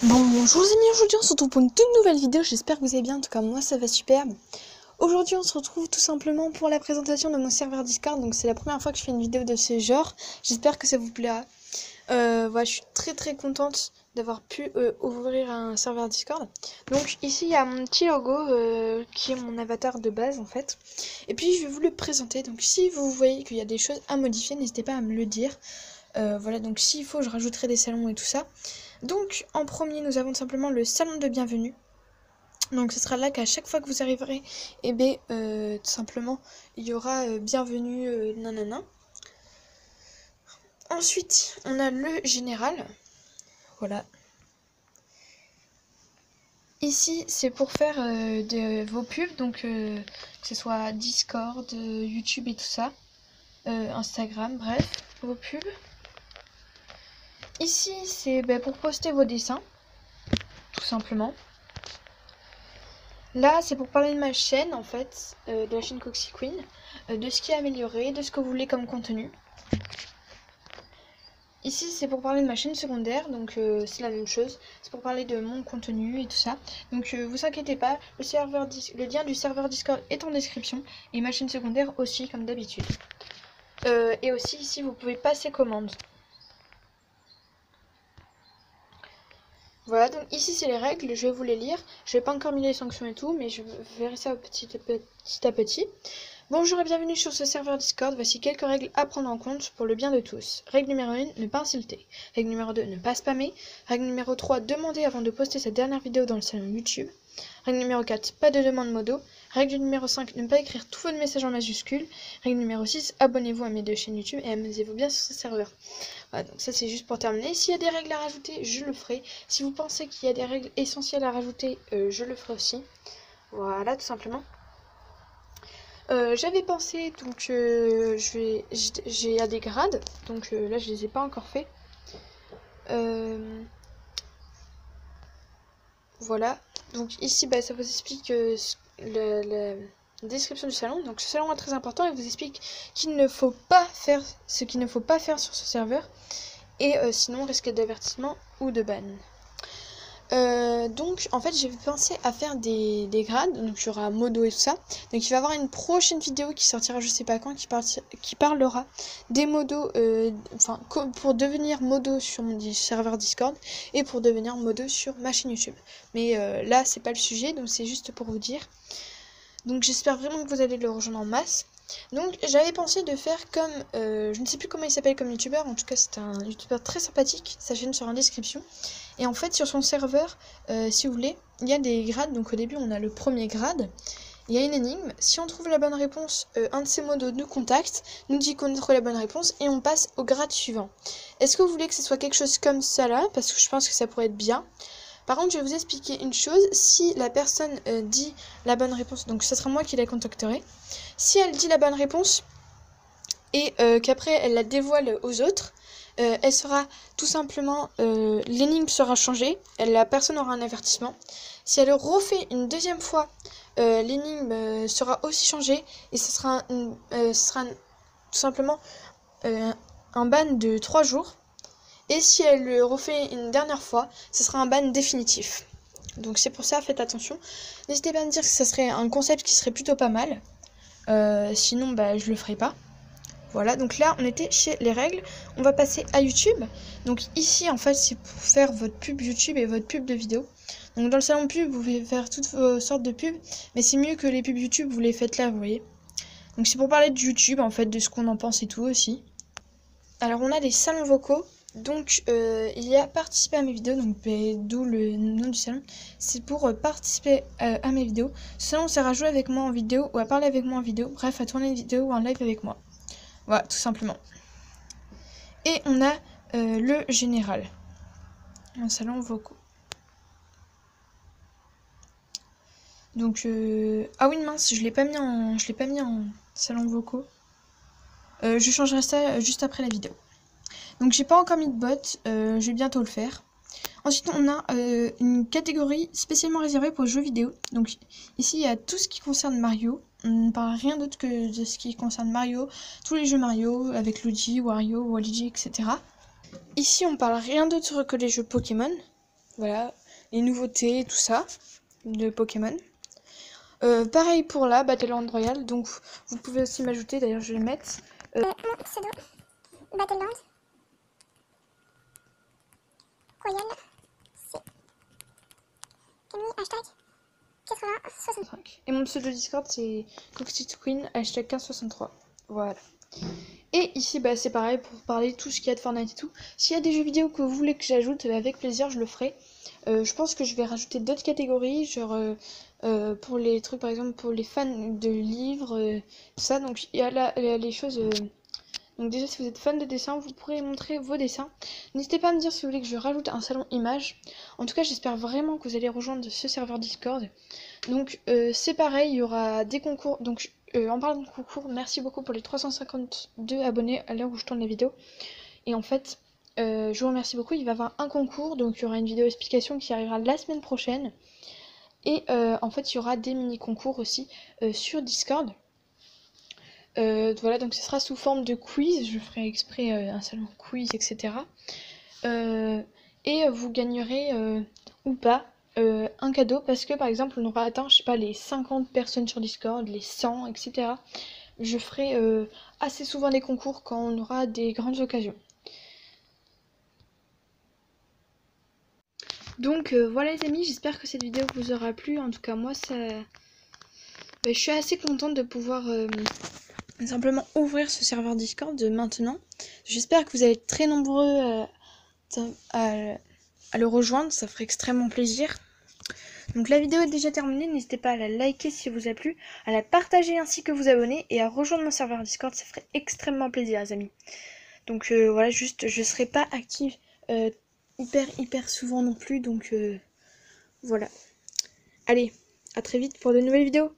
Bonjour les amis, aujourd'hui on se retrouve pour une toute nouvelle vidéo, j'espère que vous allez bien, en tout cas moi ça va super. Aujourd'hui on se retrouve tout simplement pour la présentation de mon serveur Discord, donc c'est la première fois que je fais une vidéo de ce genre, j'espère que ça vous plaira. Voilà, je suis très contente d'avoir pu ouvrir un serveur Discord. Donc ici il y a mon petit logo qui est mon avatar de base en fait. Et puis je vais vous le présenter, donc si vous voyez qu'il y a des choses à modifier, n'hésitez pas à me le dire. Voilà, donc s'il faut je rajouterai des salons et tout ça. Donc en premier nous avons simplement le salon de bienvenue. Donc ce sera là qu'à chaque fois que vous arriverez, et bien tout simplement il y aura bienvenue nanana. Ensuite on a le général. Voilà. Ici c'est pour faire vos pubs, donc que ce soit Discord, YouTube et tout ça, Instagram, bref, vos pubs. Ici c'est pour poster vos dessins, tout simplement. Là, c'est pour parler de ma chaîne, en fait, de la chaîne Coxy Queen, de ce qui est amélioré, de ce que vous voulez comme contenu. Ici, c'est pour parler de ma chaîne secondaire, donc c'est la même chose. C'est pour parler de mon contenu et tout ça. Donc, vous inquiétez pas, le lien du serveur Discord est en description, et ma chaîne secondaire aussi, comme d'habitude. Et aussi, ici, vous pouvez passer commande. Voilà, donc ici c'est les règles, je vais vous les lire. Je vais pas encore mis les sanctions et tout, mais je verrai ça petit à petit. Bonjour et bienvenue sur ce serveur Discord. Voici quelques règles à prendre en compte pour le bien de tous. Règle numéro 1, ne pas insulter. Règle numéro 2, ne pas spammer. Règle numéro 3, demander avant de poster sa dernière vidéo dans le salon YouTube. Règle numéro 4, pas de demande modo. Règle numéro 5, ne pas écrire tous vos messages en majuscules. Règle numéro 6, abonnez-vous à mes deux chaînes YouTube et amusez-vous bien sur ce serveur. Voilà, donc ça c'est juste pour terminer. S'il y a des règles à rajouter, je le ferai. Si vous pensez qu'il y a des règles essentielles à rajouter, je le ferai aussi. Voilà, tout simplement. J'avais pensé, donc j'ai des grades, donc là je les ai pas encore fait. Voilà, donc ici ça vous explique la description du salon. Donc ce salon est très important et vous explique qu'il ne faut pas faire ce qu'il ne faut pas faire sur ce serveur, et sinon risque d'avertissement ou de ban. Donc en fait j'ai pensé à faire des grades, donc il y aura modo et tout ça. Donc il va y avoir une prochaine vidéo qui sortira je sais pas quand, qui parlera des modos, pour devenir modo sur mon serveur Discord et pour devenir modo sur ma chaîne YouTube. Mais là c'est pas le sujet, donc c'est juste pour vous dire. Donc j'espère vraiment que vous allez le rejoindre en masse. Donc j'avais pensé de faire comme, je ne sais plus comment il s'appelle comme youtubeur, en tout cas c'est un youtubeur très sympathique, sa chaîne sera en description. Et en fait sur son serveur, si vous voulez, il y a des grades, donc au début on a le premier grade, il y a une énigme, si on trouve la bonne réponse, un de ces modos nous contacte, nous dit qu'on a trouvé la bonne réponse et on passe au grade suivant. Est-ce que vous voulez que ce soit quelque chose comme ça là, parce que je pense que ça pourrait être bien. Par contre, je vais vous expliquer une chose. Si la personne dit la bonne réponse, donc ce sera moi qui la contacterai. Si elle dit la bonne réponse et qu'après elle la dévoile aux autres, elle sera tout simplement, l'énigme sera changée, la personne aura un avertissement. Si elle refait une deuxième fois, l'énigme sera aussi changée et ce sera tout simplement un ban de 3 jours. Et si elle le refait une dernière fois, ce sera un ban définitif. Donc c'est pour ça, faites attention. N'hésitez pas à me dire que ça serait un concept qui serait plutôt pas mal. Sinon, je le ferai pas. Voilà, donc là, on était chez les règles. On va passer à YouTube. Donc ici, en fait, c'est pour faire votre pub YouTube et votre pub de vidéo. Donc dans le salon pub, vous pouvez faire toutes vos sortes de pubs. Mais c'est mieux que les pubs YouTube, vous les faites là, vous voyez. Donc c'est pour parler de YouTube, en fait, de ce qu'on en pense et tout aussi. Alors on a des salons vocaux. Donc il y a participer à mes vidéos, donc d'où le nom du salon. C'est pour participer à mes vidéos. Ce salon sert à jouer avec moi en vidéo ou à parler avec moi en vidéo. Bref, à tourner une vidéo ou un live avec moi. Voilà, tout simplement. Et on a le général. Un salon vocaux. Donc ah oui mince, je l'ai pas mis en salon vocaux. Je changerai ça juste après la vidéo. Donc j'ai pas encore mis de bot, je vais bientôt le faire. Ensuite on a une catégorie spécialement réservée pour les jeux vidéo. Donc ici il y a tout ce qui concerne Mario. On ne parle rien d'autre que de ce qui concerne Mario. Tous les jeux Mario avec Luigi, Wario, Waluigi, etc. Ici on parle rien d'autre que les jeux Pokémon. Voilà, les nouveautés, tout ça, de Pokémon. Pareil pour la Battleland Royale, donc vous pouvez aussi m'ajouter, d'ailleurs je vais le mettre. Mon pseudo, Battleland Royale, c'est Camille, hashtag 8065. Et mon pseudo Discord c'est Coxit Queen, hashtag 1563. Voilà. Et ici, bah, c'est pareil pour parler de tout ce qu'il y a de Fortnite et tout. S'il y a des jeux vidéo que vous voulez que j'ajoute, avec plaisir, je le ferai. Je pense que je vais rajouter d'autres catégories, genre pour les trucs, par exemple, pour les fans de livres, tout ça. Donc, il y a les choses. Donc, déjà, si vous êtes fan de dessin, vous pourrez montrer vos dessins. N'hésitez pas à me dire si vous voulez que je rajoute un salon image. En tout cas, j'espère vraiment que vous allez rejoindre ce serveur Discord. Donc, c'est pareil, il y aura des concours. Donc, en parlant de concours, merci beaucoup pour les 352 abonnés à l'heure où je tourne la vidéo. Et en fait, je vous remercie beaucoup. Il va y avoir un concours, donc il y aura une vidéo explication qui arrivera la semaine prochaine. Et en fait, il y aura des mini-concours aussi sur Discord. Voilà, donc ce sera sous forme de quiz. Je ferai exprès un salon quiz, etc. Et vous gagnerez ou pas un cadeau parce que par exemple on aura atteint, je sais pas, les 50 personnes sur Discord, les 100, etc. Je ferai assez souvent des concours quand on aura des grandes occasions. Donc voilà les amis, j'espère que cette vidéo vous aura plu. En tout cas moi ça... je suis assez contente de pouvoir simplement ouvrir ce serveur Discord maintenant. J'espère que vous allez être très nombreux à le rejoindre, ça ferait extrêmement plaisir. Donc la vidéo est déjà terminée, n'hésitez pas à la liker si elle vous a plu, à la partager ainsi que vous abonner et à rejoindre mon serveur Discord, ça ferait extrêmement plaisir les amis. Donc voilà, juste je serai pas active hyper souvent non plus, donc voilà. Allez, à très vite pour de nouvelles vidéos.